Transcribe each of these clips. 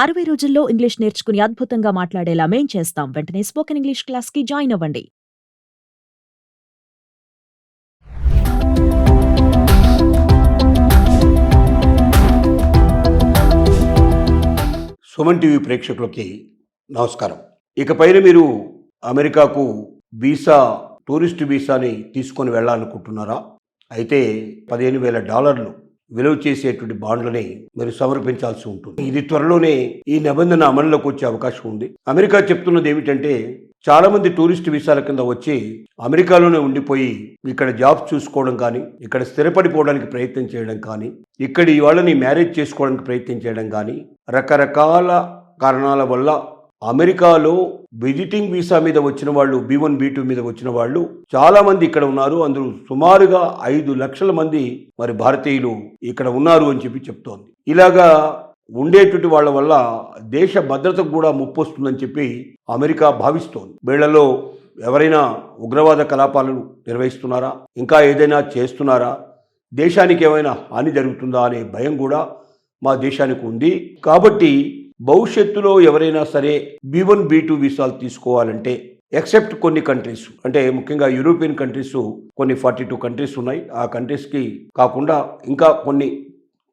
60 రోజుల్లో ఇంగ్లీష్ నేర్చుకుని అద్భుతంగా మాట్లాడేలా మేం చేస్తాం. వెంటనే స్పోకెన్ ఇంగ్లీష్ క్లాస్‌కి జాయిన్ అవ్వండి. సుమన్ టీవీ ప్రేక్షకులకి నమస్కారం. ఇకపైన మీరు అమెరికాకు టూరిస్ట్ వీసాని తీసుకొని వెళ్ళాలనుకుంటున్నారా? అయితే $15,000 విలువ చేసేటువంటి బాండ్లని మీరు సమర్పించాల్సి ఉంటుంది. ఇది త్వరలోనే ఈ నిబంధన అమల్లోకి వచ్చే అవకాశం ఉంది. అమెరికా చెప్తున్నది ఏమిటంటే, చాలా మంది టూరిస్ట్ వీసాల కింద వచ్చి అమెరికాలోనే ఉండిపోయి ఇక్కడ జాబ్ చూసుకోవడం కానీ, ఇక్కడ స్థిరపడిపోవడానికి ప్రయత్నం చేయడం కానీ, ఇక్కడి వాళ్ళని మ్యారేజ్ చేసుకోవడానికి ప్రయత్నం చేయడం కానీ, రకరకాల కారణాల వల్ల అమెరికాలో విజిటింగ్ వీసా మీద వచ్చిన వాళ్ళు, B1 B2 మీద వచ్చిన వాళ్ళు చాలా మంది ఇక్కడ ఉన్నారు. అందులో సుమారుగా 5 లక్షల మంది మరి భారతీయులు ఇక్కడ ఉన్నారు అని చెప్తోంది. ఇలాగా ఉండేటువంటి వాళ్ళ వల్ల దేశ భద్రతకు కూడా ముప్పు వస్తుందని చెప్పి అమెరికా భావిస్తోంది. వీళ్లలో ఎవరైనా ఉగ్రవాద కలాపాలను నిర్వహిస్తున్నారా, ఇంకా ఏదైనా చేస్తున్నారా, దేశానికి ఏమైనా హాని జరుగుతుందా అనే భయం కూడా మా దేశానికి ఉంది. కాబట్టి భవిష్యత్తులో ఎవరైనా సరే B1 B2 వీసాలు తీసుకోవాలంటే, ఎక్సెప్ట్ కొన్ని కంట్రీస్, అంటే ముఖ్యంగా యూరోపియన్ కంట్రీస్ కొన్ని 42 కంట్రీస్ ఉన్నాయి. ఆ కంట్రీస్కి కాకుండా ఇంకా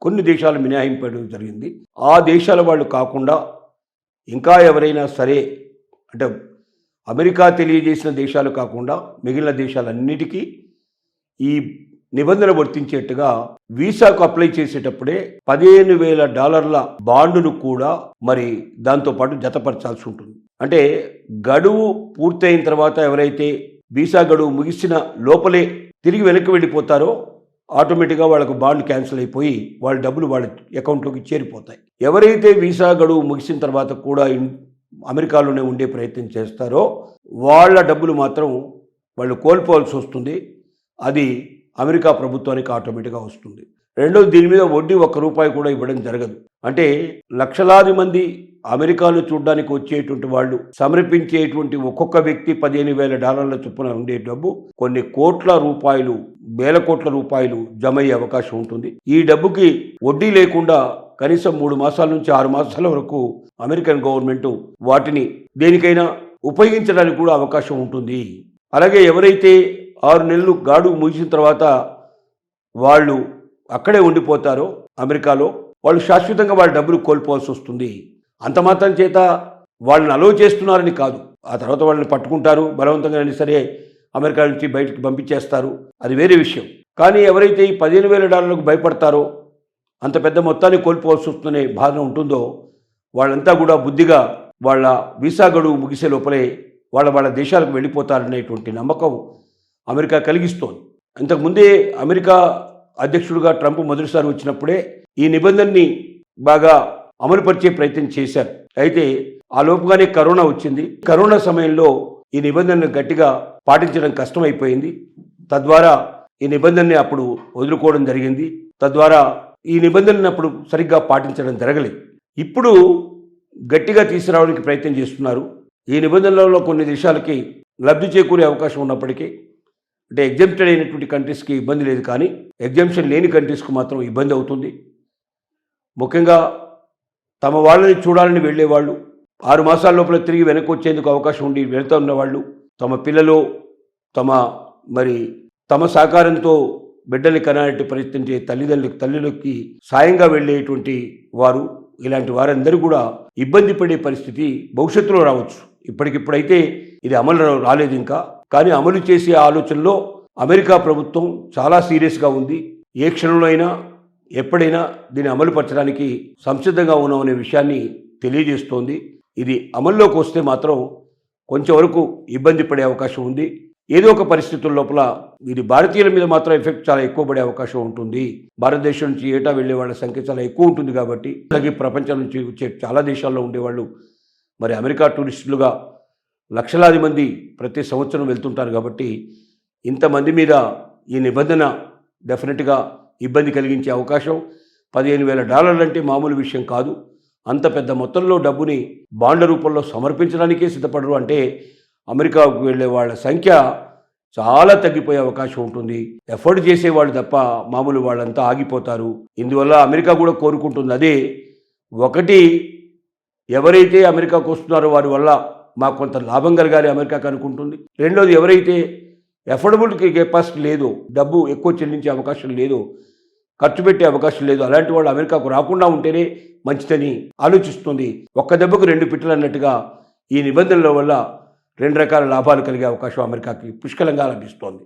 కొన్ని దేశాలు మినహాయింపడం జరిగింది. ఆ దేశాల వాళ్ళు కాకుండా ఇంకా ఎవరైనా సరే, అంటే అమెరికా తెలియజేసిన దేశాలు కాకుండా మిగిలిన దేశాలన్నిటికీ ఈ నిబంధన వర్తించేట్టుగా వీసాకు అప్లై చేసేటప్పుడే $15,000 బాండును కూడా మరి దాంతోపాటు జతపరచాల్సి ఉంటుంది. అంటే గడువు పూర్తయిన తర్వాత ఎవరైతే వీసా గడువు ముగిసిన లోపలే తిరిగి వెనక్కి వెళ్ళిపోతారో ఆటోమేటిక్గా వాళ్ళకు బాండ్ క్యాన్సిల్ అయిపోయి వాళ్ళ డబ్బులు వాళ్ళ అకౌంట్లోకి చేరిపోతాయి. ఎవరైతే వీసా గడువు ముగిసిన తర్వాత కూడా అమెరికాలోనే ఉండే ప్రయత్నం చేస్తారో వాళ్ళ డబ్బులు మాత్రం వాళ్ళు కోల్పోవాల్సి వస్తుంది. అది అమెరికా ప్రభుత్వానికి ఆటోమేటిక్గా వస్తుంది. రెండోది, దీని మీద వడ్డీ ₹1 కూడా ఇవ్వడం జరగదు. అంటే లక్షలాది మంది అమెరికాను చూడడానికి వచ్చేటువంటి వాళ్ళు సమర్పించేటువంటి ఒక్కొక్క వ్యక్తి $15,000 చొప్పున ఉండే డబ్బు కొన్ని కోట్ల రూపాయలు, వేల కోట్ల రూపాయలు జమ అయ్యే అవకాశం ఉంటుంది. ఈ డబ్బుకి వడ్డీ లేకుండా కనీసం 3 మాసాల నుంచి 6 మాసాల వరకు అమెరికన్ గవర్నమెంట్ వాటిని దేనికైనా ఉపయోగించడానికి కూడా అవకాశం ఉంటుంది. అలాగే ఎవరైతే 6 నెలలు గాడుగు ముగిసిన తర్వాత వాళ్ళు అక్కడే ఉండిపోతారో అమెరికాలో, వాళ్ళు శాశ్వతంగా వాళ్ళ డబ్బులు కోల్పోవాల్సి వస్తుంది. అంత మాత్రం చేత వాళ్ళని అలో చేస్తున్నారని కాదు. ఆ తర్వాత వాళ్ళని పట్టుకుంటారు, బలవంతంగా సరే అమెరికా నుంచి బయటికి పంపించేస్తారు, అది వేరే విషయం. కానీ ఎవరైతే ఈ $15,000 భయపడతారో, అంత పెద్ద మొత్తాన్ని కోల్పోవాల్సి వస్తుందనే బాధ ఉంటుందో, వాళ్ళంతా కూడా బుద్ధిగా వాళ్ళ వీసా గడువు ముగిసే లోపలే వాళ్ళ దేశాలకు వెళ్ళిపోతారనేటువంటి నమ్మకం అమెరికా కలిగిస్తోంది. ఇంతకుముందే అమెరికా అధ్యక్షుడిగా ట్రంప్ మొదటిసారి వచ్చినప్పుడే ఈ నిబంధనని బాగా అమలుపరిచే ప్రయత్నం చేశారు. అయితే ఆ లోపుగానే కరోనా వచ్చింది. కరోనా సమయంలో ఈ నిబంధనను గట్టిగా పాటించడం కష్టమైపోయింది. తద్వారా ఈ నిబంధనని అప్పుడు వదులుకోవడం జరిగింది. తద్వారా ఈ నిబంధనని అప్పుడు సరిగ్గా పాటించడం జరగలేదు. ఇప్పుడు గట్టిగా తీసుకురావడానికి ప్రయత్నం చేస్తున్నారు. ఈ నిబంధనలలో కొన్ని దేశాలకి లబ్ధి చేకూరే అవకాశం ఉన్నప్పటికీ, అంటే ఎగ్జెంప్టెడ్ అయినటువంటి కంట్రీస్కి ఇబ్బంది లేదు, కానీ ఎగ్జెంప్షన్ లేని కంట్రీస్కి మాత్రం ఇబ్బంది అవుతుంది. ముఖ్యంగా తమ వాళ్ళని చూడాలని వెళ్ళేవాళ్ళు, 6 మాసాల లోపల తిరిగి వెనక్కి వచ్చేందుకు అవకాశం ఉండి వెళ్తూ ఉన్నవాళ్ళు, తమ పిల్లలు తమ సహకారంతో బిడ్డల్ని కనాలంటే ప్రయత్నించే తల్లులకి సాయంగా వెళ్ళేటువంటి వారు, ఇలాంటి వారందరూ కూడా ఇబ్బంది పడే పరిస్థితి భవిష్యత్తులో రావచ్చు. ఇప్పటికిప్పుడైతే ఇది అమలు రాలేదు ఇంకా, కానీ అమలు చేసే ఆలోచనలో అమెరికా ప్రభుత్వం చాలా సీరియస్గా ఉంది. ఏ క్షణంలో అయినా ఎప్పుడైనా దీన్ని అమలుపరచడానికి సంసిద్ధంగా ఉన్నామనే విషయాన్ని తెలియజేస్తోంది. ఇది అమల్లోకి వస్తే మాత్రం కొంచెం వరకు ఇబ్బంది పడే అవకాశం ఉంది. ఏదో ఒక పరిస్థితుల లోపల ఇది భారతీయుల మీద మాత్రం ఎఫెక్ట్ చాలా ఎక్కువ పడే అవకాశం ఉంటుంది. భారతదేశం నుంచి ఏటా వెళ్ళే వాళ్ళ సంఖ్య చాలా ఎక్కువ ఉంటుంది కాబట్టి, అలాగే ప్రపంచం నుంచి వచ్చే చాలా దేశాల్లో ఉండేవాళ్ళు మరి అమెరికా టూరిస్టులుగా లక్షలాది మంది ప్రతి సంవత్సరం వెళ్తుంటారు. కాబట్టి ఇంతమంది మీద ఈ నిబంధన డెఫినెట్గా ఇబ్బంది కలిగించే అవకాశం. $15,000 అంటే మామూలు విషయం కాదు. అంత పెద్ద మొత్తంలో డబ్బుని బాండ్ల రూపంలో సమర్పించడానికే సిద్ధపడరు అంటే అమెరికాకు వెళ్ళే వాళ్ళ సంఖ్య చాలా తగ్గిపోయే అవకాశం ఉంటుంది. ఎఫర్ట్ చేసేవాళ్ళు తప్ప మామూలు వాళ్ళంతా ఆగిపోతారు. ఇందువల్ల అమెరికా కూడా కోరుకుంటుంది అదే, ఒకటి ఎవరైతే అమెరికాకు వస్తున్నారో వారి వల్ల మాకు కొంత లాభం కలగాలి అమెరికాకు అనుకుంటుంది. రెండోది, ఎవరైతే ఎఫోర్డబుల్ కెపాసిటీ లేదో, డబ్బు ఎక్కువ చెల్లించే అవకాశం లేదో, ఖర్చు పెట్టే అవకాశం లేదు, అలాంటి వాళ్ళు అమెరికాకు రాకుండా ఉంటేనే మంచిదని ఆలోచిస్తుంది. ఒక్క దెబ్బకు రెండు పిట్టలు అన్నట్టుగా ఈ నిబంధనల వల్ల రెండు రకాల లాభాలు కలిగే అవకాశం అమెరికాకి పుష్కలంగా లభిస్తోంది.